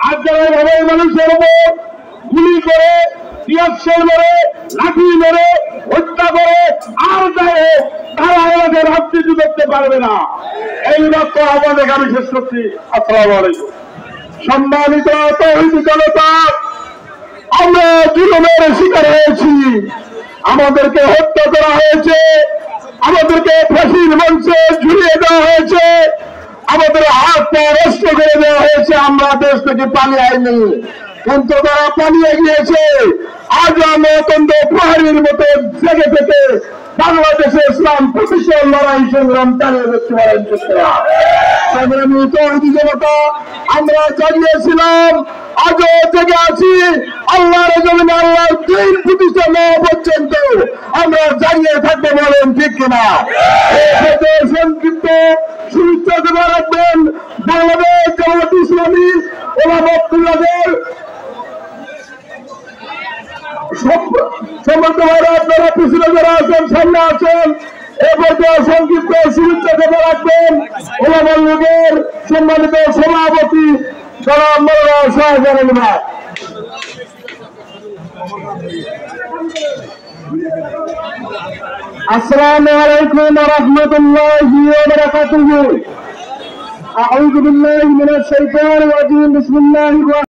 আর যারা এভাবে মানুষের উপর গুলি করে, টিয়ারশেল মেরে, লাঠি মেরে হত্যা করে, আর যাই হোক তারা আমাদের রাজনীতি করতে পারবে না। এই লক্ষ্য আমাদের আমি শেষ করছি। আসসালামু আলাইকুম। সম্মানিত তৌহিদি জনতা, আমরা জুলুমের শিকার হয়েছি, আমাদেরকে হত্যা করা হয়েছে, আমাদেরকে ফাঁসির মঞ্চে ঝুলিয়ে দেওয়া হয়েছে, আমাদের হাত পা নষ্ট করে দেওয়া হয়েছে। আমরা দেশ থেকে পালিয়ে আইনি, কিন্তু তারা পালিয়ে গিয়েছে। আজ আমরা অত্যন্ত প্রহরীর মতো জেগে থেকে বাংলাদেশে ইসলাম প্রতিষ্ঠার লড়াই সংগ্রাম চালিয়ে যেতে পারেন। তৌহিদি জনতা, আমরা জানিয়েছিলাম, আজও জেগে আছি। আল্লাহর জমিনে আল্লাহর দিন প্রতিষ্ঠা না পর্যন্ত আমরা জানিয়ে থাকতে বলেন, ঠিক কিনা? সংক্ষিপ্ত শুভেচ্ছা দেওয়া রাখবেন বাংলাদেশ জামায়াত ইসলামী ওলামা পরিষদের সম্মানিত ভাইরা, আপনারা পিছনে যারা আছেন, সামনে আছেন, এ পর্যায়ে সংক্ষিপ্ত শুভেচ্ছা দেওয়া রাখবেন ওলামা লীগের সম্মানিত সভাপতি জনাব মাওলানা শাহজাহান ভাই। আসসালামু আলাইকুম ওয়া রাহমাতুল্লাহি ওয়া বারাকাতুহু। আউযু বিল্লাহি মিনাশ শাইতানির রাজীম। বিসমিল্লাহির